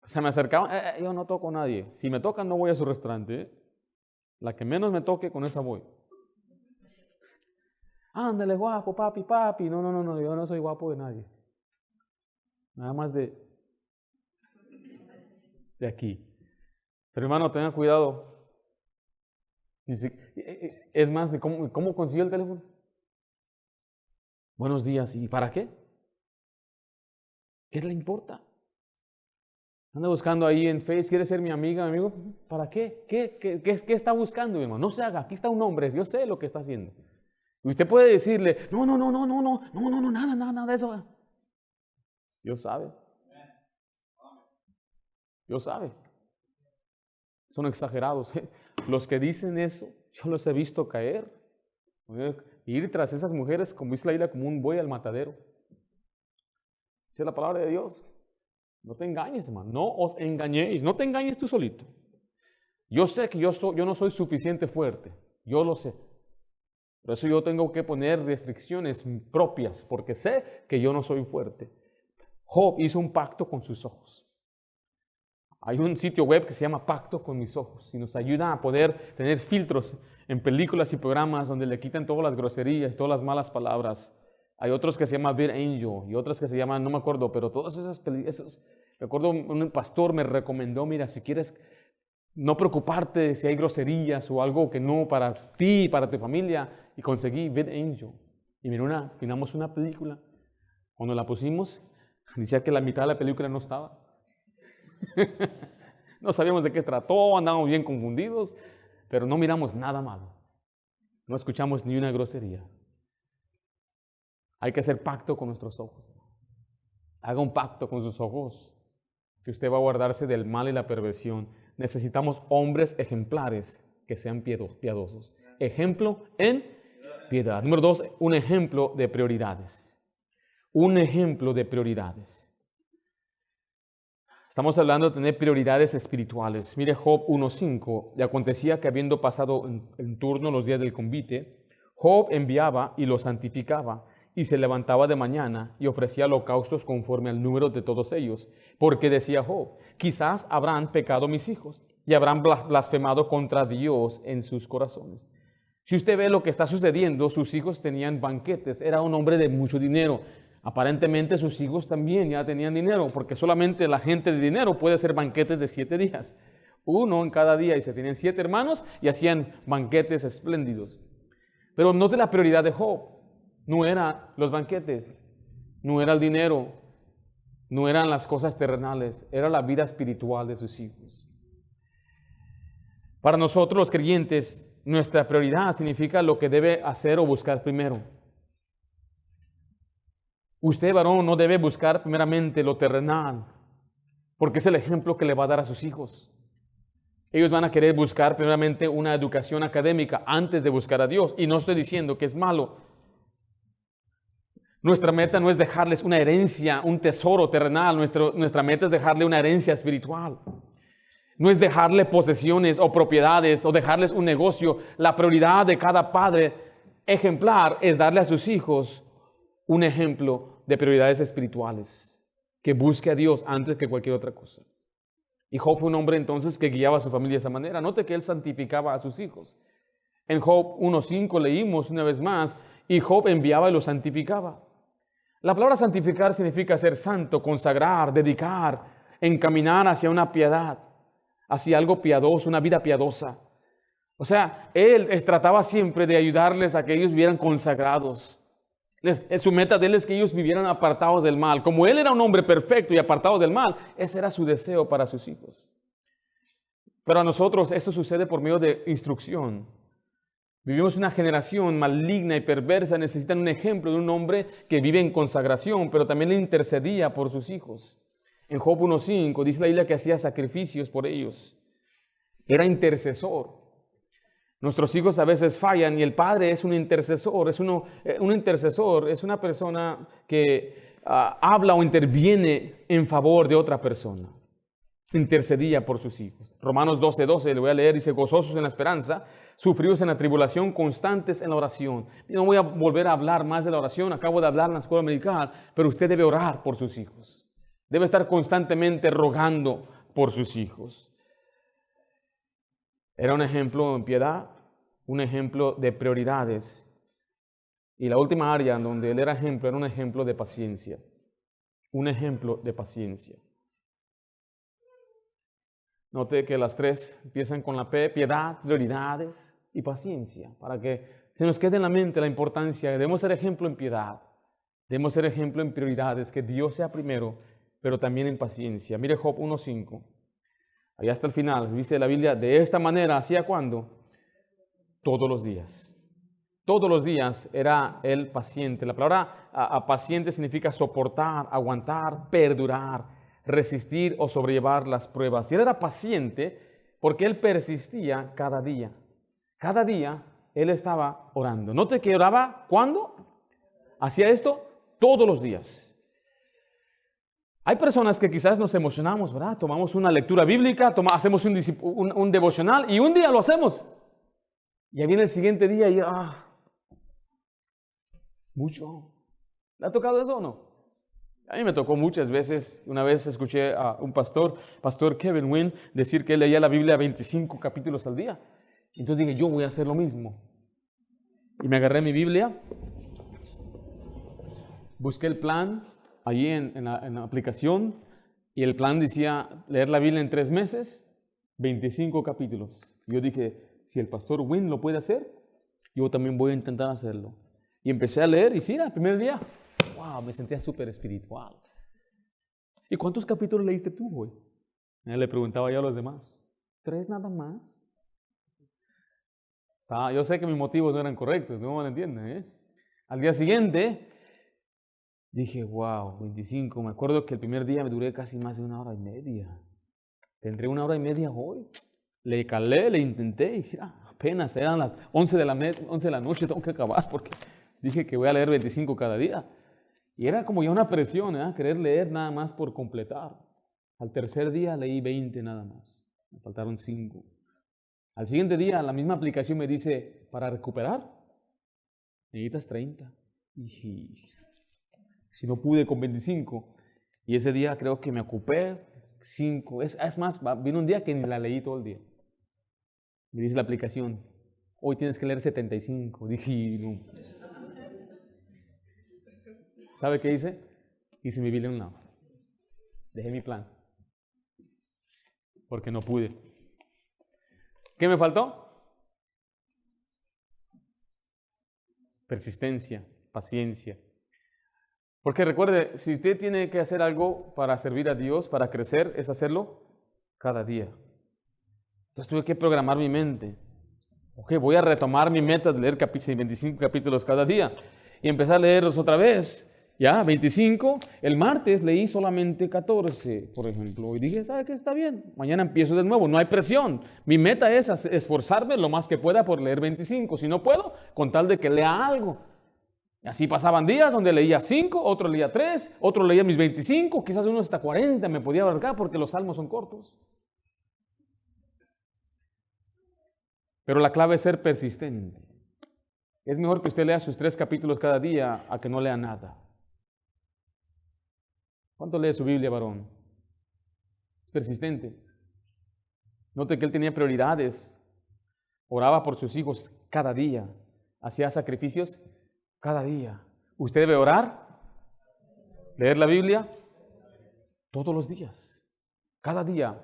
Speaker 1: Se me acercaban, yo no toco a nadie. Si me tocan, no voy a su restaurante. La que menos me toque, con esa voy. Ándale, guapo, papi. No, yo no soy guapo de nadie. Nada más de aquí. Pero hermano, tenga cuidado. Es más de cómo consiguió el teléfono. Buenos días, ¿y para qué? ¿Qué le importa? Anda buscando ahí en Facebook, ¿quiere ser mi amiga, mi amigo? ¿Para qué? ¿Qué está buscando, mi hermano? No se haga, aquí está un hombre, yo sé lo que está haciendo. Y usted puede decirle, no, nada de eso. Dios sabe. Dios sabe. Son exagerados. Los que dicen eso, yo los he visto caer. Ir tras esas mujeres, como dice la Biblia, como un buey al matadero. Esa es la palabra de Dios. No te engañes, hermano. No os engañéis. No te engañes tú solito. Yo sé que yo no soy suficiente fuerte. Yo lo sé. Por eso yo tengo que poner restricciones propias, porque sé que yo no soy fuerte. Job hizo un pacto con sus ojos. Hay un sitio web que se llama Pacto con mis ojos y nos ayuda a poder tener filtros en películas y programas donde le quitan todas las groserías, todas las malas palabras. Hay otros que se llaman Vid Angel y otros que se llaman, no me acuerdo, pero todas esas películas. Me acuerdo, un pastor me recomendó, mira, si quieres no preocuparte si hay groserías o algo que no para ti, para tu familia, y conseguí Vid Angel. Y miramos una película. Cuando la pusimos, decía que la mitad de la película no estaba. No sabíamos de qué trató, andábamos bien confundidos, pero no miramos nada malo. No escuchamos ni una grosería. Hay que hacer pacto con nuestros ojos. Haga un pacto con sus ojos, que usted va a guardarse del mal y la perversión. Necesitamos hombres ejemplares que sean piadosos. Ejemplo en piedad. Número 2, un ejemplo de prioridades. Un ejemplo de prioridades. Estamos hablando de tener prioridades espirituales. Mire Job 1:5. Y acontecía que habiendo pasado en turno los días del convite, Job enviaba y los santificaba, y se levantaba de mañana y ofrecía holocaustos conforme al número de todos ellos. Porque decía Job, quizás habrán pecado mis hijos y habrán blasfemado contra Dios en sus corazones. Si usted ve lo que está sucediendo, sus hijos tenían banquetes. Era un hombre de mucho dinero. Aparentemente sus hijos también ya tenían dinero, porque solamente la gente de dinero puede hacer banquetes de 7 días. Uno en cada día, y se tenían 7 hermanos y hacían banquetes espléndidos. Pero note la prioridad de Job. No eran los banquetes, no era el dinero, no eran las cosas terrenales, era la vida espiritual de sus hijos. Para nosotros los creyentes, nuestra prioridad significa lo que debe hacer o buscar primero. Usted, varón, no debe buscar primeramente lo terrenal, porque es el ejemplo que le va a dar a sus hijos. Ellos van a querer buscar primeramente una educación académica antes de buscar a Dios. Y no estoy diciendo que es malo. Nuestra meta no es dejarles una herencia, un tesoro terrenal. Nuestra meta es dejarle una herencia espiritual. No es dejarle posesiones o propiedades o dejarles un negocio. La prioridad de cada padre ejemplar es darle a sus hijos un ejemplo de prioridades espirituales, que busque a Dios antes que cualquier otra cosa. Y Job fue un hombre entonces que guiaba a su familia de esa manera. Note que él santificaba a sus hijos. En Job 1:5 leímos una vez más, y Job enviaba y los santificaba. La palabra santificar significa ser santo, consagrar, dedicar, encaminar hacia una piedad, hacia algo piadoso, una vida piadosa. O sea, Él trataba siempre de ayudarles a que ellos vivieran consagrados. Su meta de Él es que ellos vivieran apartados del mal. Como Él era un hombre perfecto y apartado del mal, ese era su deseo para sus hijos. Pero a nosotros eso sucede por medio de instrucción. Vivimos una generación maligna y perversa, necesitan un ejemplo de un hombre que vive en consagración, pero también le intercedía por sus hijos. En Job 1:5 dice la Biblia que hacía sacrificios por ellos. Era intercesor. Nuestros hijos a veces fallan y el padre es un intercesor. Un intercesor es una persona que habla o interviene en favor de otra persona. Intercedía por sus hijos. Romanos 12:12, le voy a leer, dice: gozosos en la esperanza, sufridos en la tribulación, constantes en la oración. No voy a volver a hablar más de la oración, acabo de hablar en la escuela dominical, pero usted debe orar por sus hijos. Debe estar constantemente rogando por sus hijos. Era un ejemplo en piedad, un ejemplo de prioridades. Y la última área en donde él era un ejemplo de paciencia. Un ejemplo de paciencia. Note que las tres empiezan con la P: piedad, prioridades y paciencia, para que se nos quede en la mente la importancia. Debemos ser ejemplo en piedad, debemos ser ejemplo en prioridades, que Dios sea primero, pero también en paciencia. Mire Job 1:5, allá hasta el final, dice la Biblia: de esta manera, ¿hacía cuándo? Todos los días. Todos los días era él paciente. La palabra paciente significa soportar, aguantar, perdurar, resistir o sobrellevar las pruebas. Y él era paciente porque él persistía cada día. Cada día él estaba orando. Note que oraba, ¿cuándo? Hacía esto todos los días. Hay personas que quizás nos emocionamos, ¿verdad? Tomamos una lectura bíblica, hacemos un devocional y un día lo hacemos. Y ahí viene el siguiente día y es mucho. ¿Le ha tocado eso o no? A mí me tocó muchas veces. Una vez escuché a un pastor Kevin Wynn, decir que él leía la Biblia 25 capítulos al día. Entonces dije, yo voy a hacer lo mismo. Y me agarré mi Biblia, busqué el plan allí en la aplicación, y el plan decía leer la Biblia en 3 meses, 25 capítulos. Yo dije, si el pastor Wynn lo puede hacer, yo también voy a intentar hacerlo. Y empecé a leer, y sí, el primer día, wow, me sentía súper espiritual. ¿Y cuántos capítulos leíste tú hoy? Le preguntaba yo a los demás. 3 nada más. Yo sé que mis motivos no eran correctos, no me lo entienden, Al día siguiente, dije, wow, 25. Me acuerdo que el primer día me duré casi más de 1 hora y media. Tendré 1 hora y media hoy. Le calé, le intenté, y apenas eran las 11 de la noche, tengo que acabar porque dije que voy a leer 25 cada día. Y era como ya una presión, querer leer nada más por completar. Al tercer día leí 20 nada más, me faltaron 5. Al siguiente día la misma aplicación me dice, para recuperar, necesitas 30. Y si no pude con 25, y ese día creo que me ocupé 5. Es más, vino un día que ni la leí todo el día. Me dice la aplicación, hoy tienes que leer 75. Dije, no. ¿Sabe qué hice? Hice mi Biblia a un lado. Dejé mi plan. Porque no pude. ¿Qué me faltó? Persistencia, paciencia. Porque recuerde, si usted tiene que hacer algo para servir a Dios, para crecer, es hacerlo cada día. Entonces tuve que programar mi mente. Ok, voy a retomar mi meta de leer 25 capítulos cada día. Y empecé a leerlos otra vez. Ya, 25. El martes leí solamente 14, por ejemplo. Y dije, ¿sabe qué? Está bien. Mañana empiezo de nuevo. No hay presión. Mi meta es esforzarme lo más que pueda por leer 25. Si no puedo, con tal de que lea algo. Y así pasaban días donde leía 5, otro leía 3, otro leía mis 25, quizás uno hasta 40 me podía abarcar porque los salmos son cortos. Pero la clave es ser persistente. Es mejor que usted lea sus 3 capítulos cada día a que no lea nada. ¿Cuánto lee su Biblia, varón? Es persistente. Note que él tenía prioridades. Oraba por sus hijos cada día. Hacía sacrificios cada día. ¿Usted debe orar? ¿Leer la Biblia? Todos los días, cada día.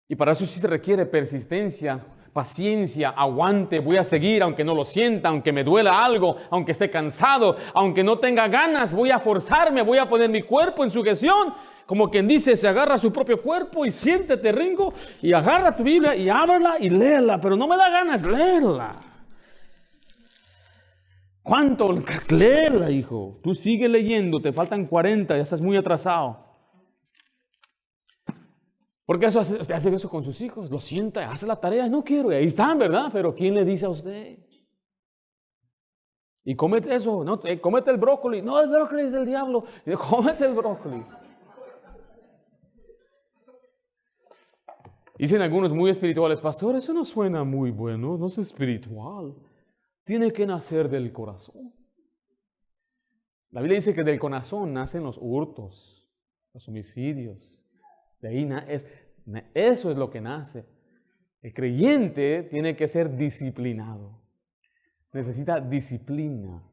Speaker 1: Y para eso sí se requiere persistencia, paciencia, aguante. Voy a seguir aunque no lo sienta, aunque me duela algo, aunque esté cansado, aunque no tenga ganas. Voy a forzarme, voy a poner mi cuerpo en sujeción. Como quien dice, se agarra a su propio cuerpo y siéntete, Ringo, y agarra tu Biblia y ábrela y léela, pero no me da ganas leerla. ¿Cuánto? Léela, hijo. Tú sigue leyendo, te faltan 40, ya estás muy atrasado. Porque usted hace eso con sus hijos, lo sienta, hace la tarea, no quiero, y ahí están, ¿verdad? Pero ¿quién le dice a usted? Y cómete eso, no, cómete el brócoli. No, el brócoli es del diablo. Cómete el brócoli. Dicen algunos muy espirituales, pastor, eso no suena muy bueno, no es espiritual. Tiene que nacer del corazón. La Biblia dice que del corazón nacen los hurtos, los homicidios. De ahí eso es lo que nace. El creyente tiene que ser disciplinado. Necesita disciplina.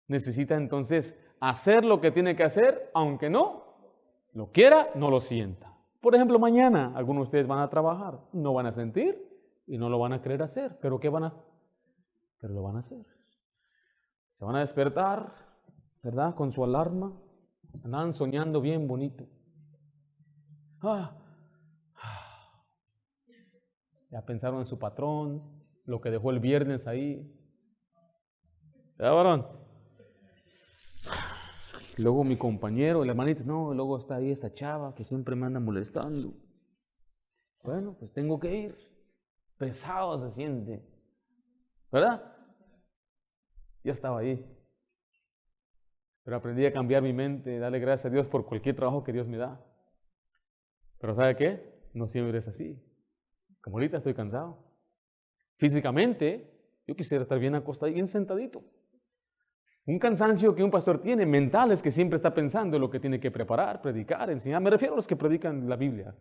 Speaker 1: Necesita entonces hacer lo que tiene que hacer, aunque no lo quiera, no lo sienta. Por ejemplo, mañana algunos de ustedes van a trabajar, no van a sentir y no lo van a querer hacer. ¿Pero qué van a? Pero lo van a hacer. Se van a despertar, ¿verdad? Con su alarma. Andan soñando bien bonito. Ya pensaron en su patrón, lo que dejó el viernes ahí. ¿Ya, varón? Luego mi compañero, el hermanito, no, luego está ahí esa chava que siempre me anda molestando. Bueno, pues tengo que ir. Pesado se siente. ¿Verdad? Ya estaba ahí. Pero aprendí a cambiar mi mente, darle gracias a Dios por cualquier trabajo que Dios me da. Pero ¿sabe qué? No siempre es así. Como ahorita estoy cansado. Físicamente, yo quisiera estar bien acostado y bien sentadito. Un cansancio que un pastor tiene mental es que siempre está pensando en lo que tiene que preparar, predicar, enseñar. Me refiero a los que predican la Biblia.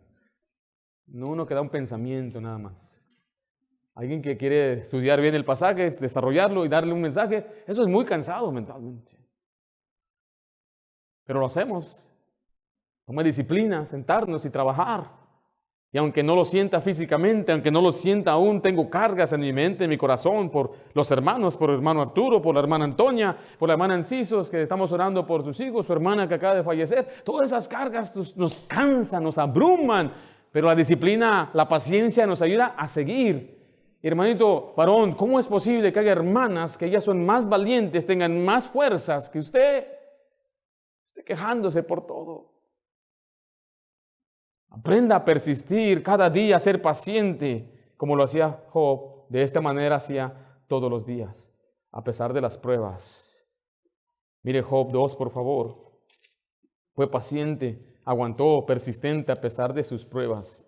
Speaker 1: No uno que da un pensamiento nada más. Alguien que quiere estudiar bien el pasaje, desarrollarlo y darle un mensaje, eso es muy cansado mentalmente. Pero lo hacemos. Toma disciplina, sentarnos y trabajar. Y aunque no lo sienta físicamente, aunque no lo sienta aún, tengo cargas en mi mente, en mi corazón, por los hermanos, por el hermano Arturo, por la hermana Antonia, por la hermana Encisos, que estamos orando por sus hijos, su hermana que acaba de fallecer. Todas esas cargas nos cansan, nos abruman, pero la disciplina, la paciencia nos ayuda a seguir. Hermanito varón, ¿cómo es posible que haya hermanas que ellas son más valientes, tengan más fuerzas que usted, esté quejándose por todo? Aprenda a persistir cada día, a ser paciente, como lo hacía Job. De esta manera hacía todos los días, a pesar de las pruebas. Mire Job 2, por favor. Fue paciente, aguantó, persistente a pesar de sus pruebas.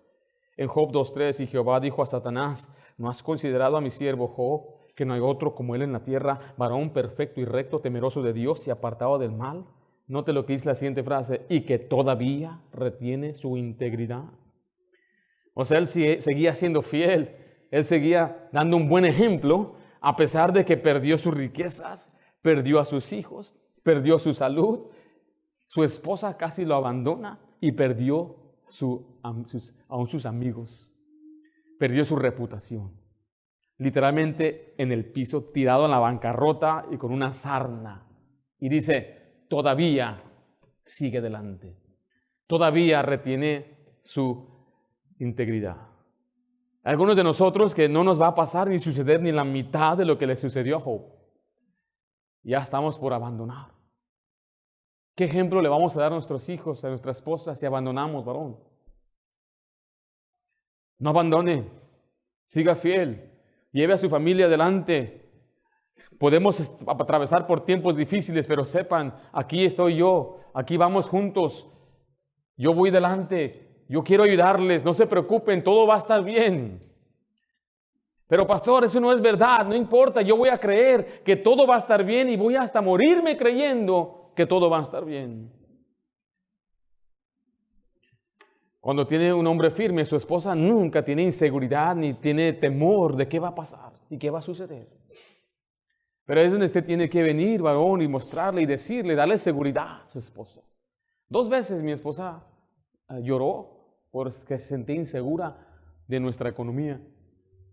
Speaker 1: En Job 2:3, y Jehová dijo a Satanás, ¿no has considerado a mi siervo Job, que no hay otro como él en la tierra, varón perfecto y recto, temeroso de Dios y apartado del mal? Note lo que dice la siguiente frase, y que todavía retiene su integridad. O sea, él seguía siendo fiel, él seguía dando un buen ejemplo, a pesar de que perdió sus riquezas, perdió a sus hijos, perdió su salud, su esposa casi lo abandona y perdió aún sus amigos, perdió su reputación. Literalmente en el piso, tirado en la bancarrota y con una sarna. Y dice, todavía sigue adelante. Todavía retiene su integridad. Algunos de nosotros que no nos va a pasar ni suceder ni la mitad de lo que le sucedió a Job. Ya estamos por abandonar. ¿Qué ejemplo le vamos a dar a nuestros hijos, a nuestra esposa si abandonamos, varón? No abandone. Siga fiel. Lleve a su familia adelante. Podemos atravesar por tiempos difíciles, pero sepan, aquí estoy yo, aquí vamos juntos. Yo voy delante, yo quiero ayudarles, no se preocupen, todo va a estar bien. Pero pastor, eso no es verdad, no importa, yo voy a creer que todo va a estar bien y voy hasta morirme creyendo que todo va a estar bien. Cuando tiene un hombre firme, su esposa nunca tiene inseguridad ni tiene temor de qué va a pasar y qué va a suceder. Pero es donde usted tiene que venir, varón, y mostrarle y decirle, darle seguridad a su esposa. 2 veces mi esposa lloró porque se sentía insegura de nuestra economía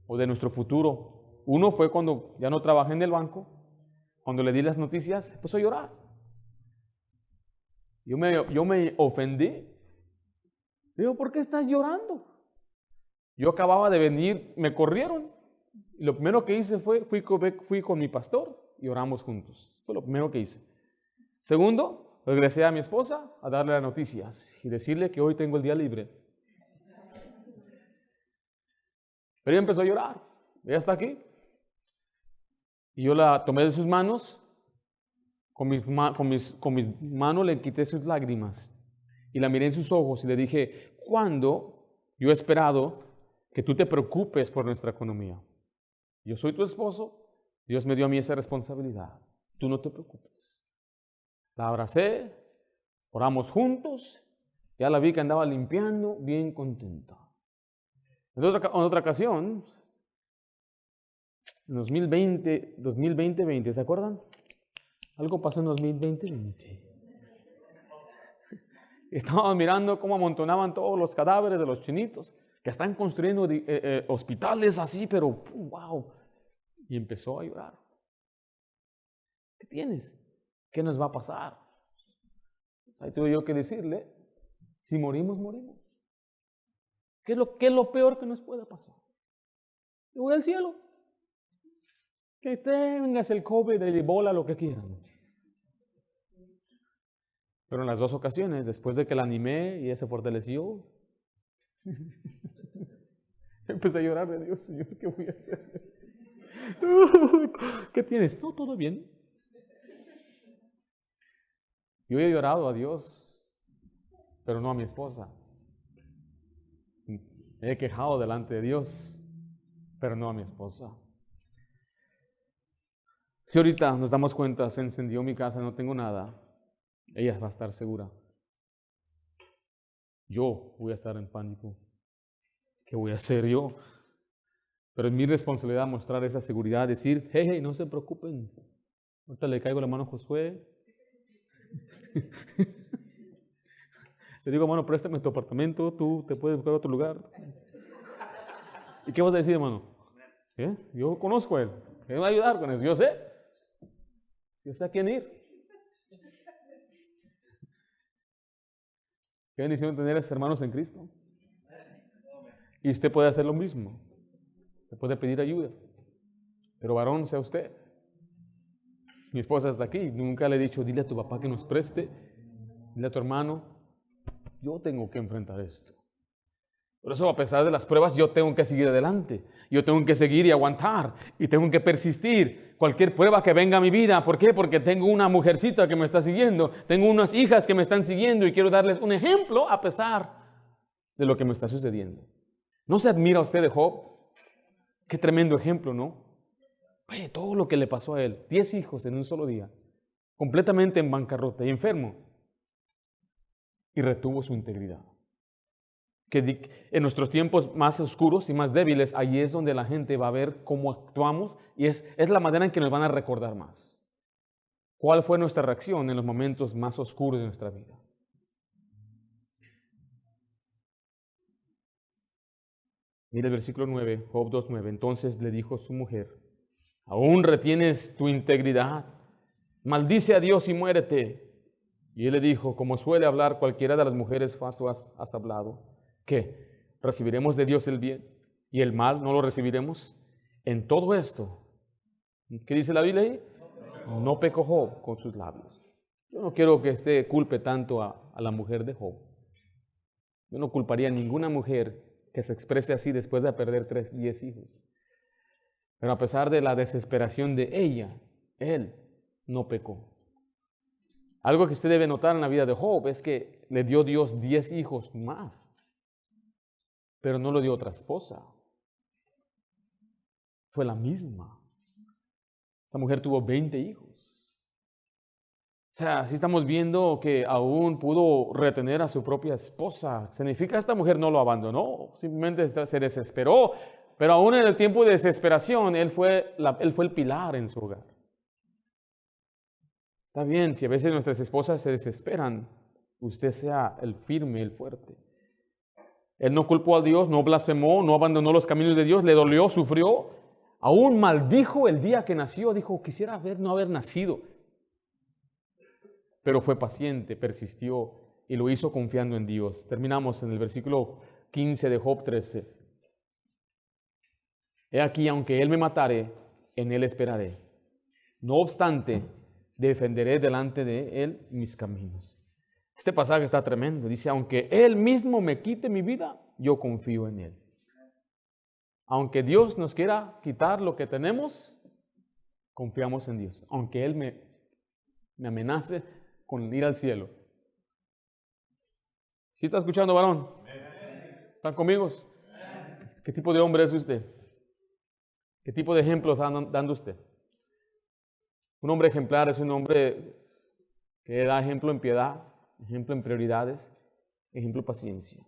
Speaker 1: o de nuestro futuro. Uno fue cuando ya no trabajé en el banco, cuando le di las noticias, empezó a llorar. Yo me ofendí. Digo, ¿por qué estás llorando? Yo acababa de venir, me corrieron. Y lo primero que hice fui con mi pastor y oramos juntos. Fue lo primero que hice. Segundo, regresé a mi esposa a darle las noticias y decirle que hoy tengo el día libre. Pero ella empezó a llorar. Ella está aquí. Y yo la tomé de sus manos. Con mis manos le quité sus lágrimas. Y la miré en sus ojos y le dije, ¿cuándo yo he esperado que tú te preocupes por nuestra economía? Yo soy tu esposo. Dios me dio a mí esa responsabilidad. Tú no te preocupes. La abracé. Oramos juntos. Ya la vi que andaba limpiando, bien contenta. En otra ocasión, en 2020, ¿se acuerdan? Algo pasó en 2020. Estaban mirando cómo amontonaban todos los cadáveres de los chinitos, que están construyendo hospitales así, pero wow. Y empezó a llorar. ¿Qué tienes? ¿Qué nos va a pasar? Ahí tuve yo que decirle, si morimos, morimos. ¿Qué es lo peor que nos pueda pasar? Yo voy al cielo. Que tengas el COVID, el Ebola, lo que quieran. Pero en las 2 ocasiones, después de que la animé y ella se fortaleció, empecé a llorar de Dios, Señor, ¿qué voy a hacer? ¿Qué tienes? No, todo bien. Yo he llorado a Dios, pero no a mi esposa. Me he quejado delante de Dios, pero no a mi esposa. Si ahorita nos damos cuenta, se encendió mi casa, no tengo nada, ella va a estar segura. Yo voy a estar en pánico. ¿Qué voy a hacer yo? Pero es mi responsabilidad mostrar esa seguridad, decir, hey, no se preocupen. Ahorita le caigo la mano a Josué. Le digo, hermano, préstame tu apartamento, tú te puedes buscar otro lugar. ¿Y qué vas a decir, hermano? ¿Eh? Yo conozco a él, él me va a ayudar con eso, yo sé a quién ir. Qué bendición tener a estos hermanos en Cristo. Y usted puede hacer lo mismo, se puede pedir ayuda, pero varón sea usted. Mi esposa está aquí, nunca le he dicho, dile a tu papá que nos preste, dile a tu hermano, yo tengo que enfrentar esto. Por eso, a pesar de las pruebas, yo tengo que seguir adelante. Yo tengo que seguir y aguantar. Y tengo que persistir. Cualquier prueba que venga a mi vida. ¿Por qué? Porque tengo una mujercita que me está siguiendo. Tengo unas hijas que me están siguiendo. Y quiero darles un ejemplo a pesar de lo que me está sucediendo. ¿No se admira usted de Job? Qué tremendo ejemplo, ¿no? Oye, todo lo que le pasó a él. 10 hijos en un solo día. Completamente en bancarrota y enfermo. Y retuvo su integridad. Que en nuestros tiempos más oscuros y más débiles, ahí es donde la gente va a ver cómo actuamos y es la manera en que nos van a recordar más. ¿Cuál fue nuestra reacción en los momentos más oscuros de nuestra vida? Mira el versículo 9, Job 2:9. Entonces le dijo su mujer, ¿aún retienes tu integridad? Maldice a Dios y muérete. Y él le dijo, como suele hablar cualquiera de las mujeres fatuas, has hablado. ¿Qué? ¿Recibiremos de Dios el bien y el mal no lo recibiremos? En todo esto, ¿qué dice la Biblia ahí? No pecó Job con sus labios. Yo no quiero que se culpe tanto a la mujer de Job. Yo no culparía a ninguna mujer que se exprese así después de perder 10 hijos. Pero a pesar de la desesperación de ella, él no pecó. Algo que usted debe notar en la vida de Job es que le dio Dios 10 hijos más. Pero no le dio otra esposa. Fue la misma. Esa mujer tuvo 20 hijos. O sea, si estamos viendo que aún pudo retener a su propia esposa. Significa que esta mujer no lo abandonó, simplemente se desesperó. Pero aún en el tiempo de desesperación, él fue el pilar en su hogar. Está bien, si a veces nuestras esposas se desesperan, usted sea el firme, el fuerte. Él no culpó a Dios, no blasfemó, no abandonó los caminos de Dios, le dolió, sufrió, aún maldijo el día que nació, dijo, quisiera no haber nacido. Pero fue paciente, persistió y lo hizo confiando en Dios. Terminamos en el versículo 15 de Job 13. He aquí, aunque Él me matare, en Él esperaré. No obstante, defenderé delante de Él mis caminos. Este pasaje está tremendo. Dice, aunque Él mismo me quite mi vida, yo confío en Él. Aunque Dios nos quiera quitar lo que tenemos, confiamos en Dios. Aunque Él me amenace con ir al cielo. ¿Sí está escuchando, varón? ¿Están conmigo? ¿Qué tipo de hombre es usted? ¿Qué tipo de ejemplo está dando usted? Un hombre ejemplar es un hombre que da ejemplo en piedad, ejemplo en prioridades, ejemplo en paciencia.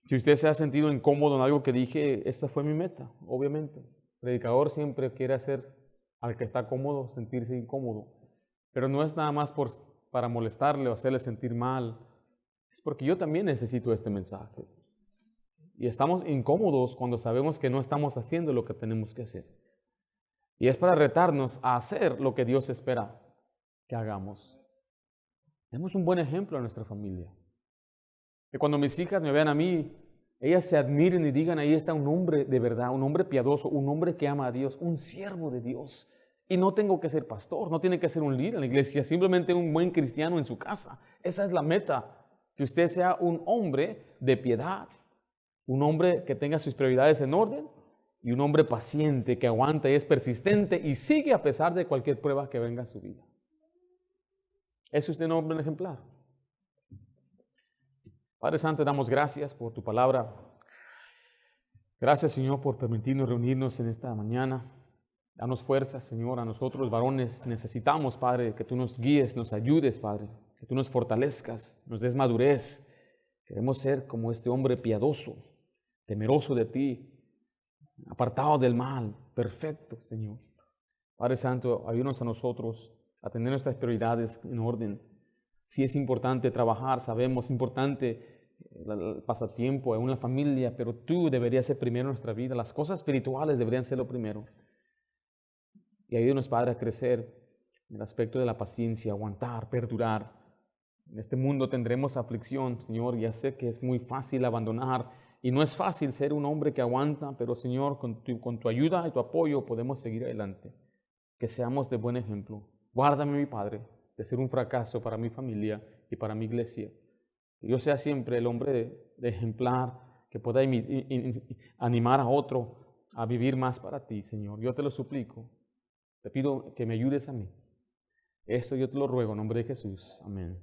Speaker 1: Si usted se ha sentido incómodo en algo que dije, esta fue mi meta, obviamente. El predicador siempre quiere hacer al que está cómodo sentirse incómodo, pero no es nada más para molestarle o hacerle sentir mal, es porque yo también necesito este mensaje. Y estamos incómodos cuando sabemos que no estamos haciendo lo que tenemos que hacer. Y es para retarnos a hacer lo que Dios espera que hagamos. Demos un buen ejemplo a nuestra familia. Que cuando mis hijas me vean a mí, ellas se admiren y digan, ahí está un hombre de verdad, un hombre piadoso, un hombre que ama a Dios, un siervo de Dios. Y no tengo que ser pastor, no tiene que ser un líder en la iglesia, simplemente un buen cristiano en su casa. Esa es la meta, que usted sea un hombre de piedad, un hombre que tenga sus prioridades en orden y un hombre paciente que aguanta y es persistente y sigue a pesar de cualquier prueba que venga a su vida. ¿Es usted un hombre ejemplar? Padre Santo, damos gracias por tu palabra. Gracias, Señor, por permitirnos reunirnos en esta mañana. Danos fuerzas, Señor, a nosotros los varones. Necesitamos, Padre, que tú nos guíes, nos ayudes, Padre, que tú nos fortalezcas, nos des madurez. Queremos ser como este hombre piadoso, temeroso de ti, apartado del mal, perfecto, Señor. Padre Santo, ayúdanos a nosotros a tener nuestras prioridades en orden. Sí es importante trabajar, sabemos, es importante el pasatiempo en una familia, pero tú deberías ser primero en nuestra vida. Las cosas espirituales deberían ser lo primero. Y ayúdanos, Padre, a crecer en el aspecto de la paciencia, aguantar, perdurar. En este mundo tendremos aflicción, Señor, ya sé que es muy fácil abandonar y no es fácil ser un hombre que aguanta, pero Señor, con tu ayuda y tu apoyo podemos seguir adelante. Que seamos de buen ejemplo. Guárdame, mi Padre, de ser un fracaso para mi familia y para mi iglesia. Que yo sea siempre el hombre de ejemplar, que pueda animar a otro a vivir más para ti, Señor. Yo te lo suplico. Te pido que me ayudes a mí. Esto yo te lo ruego en nombre de Jesús. Amén.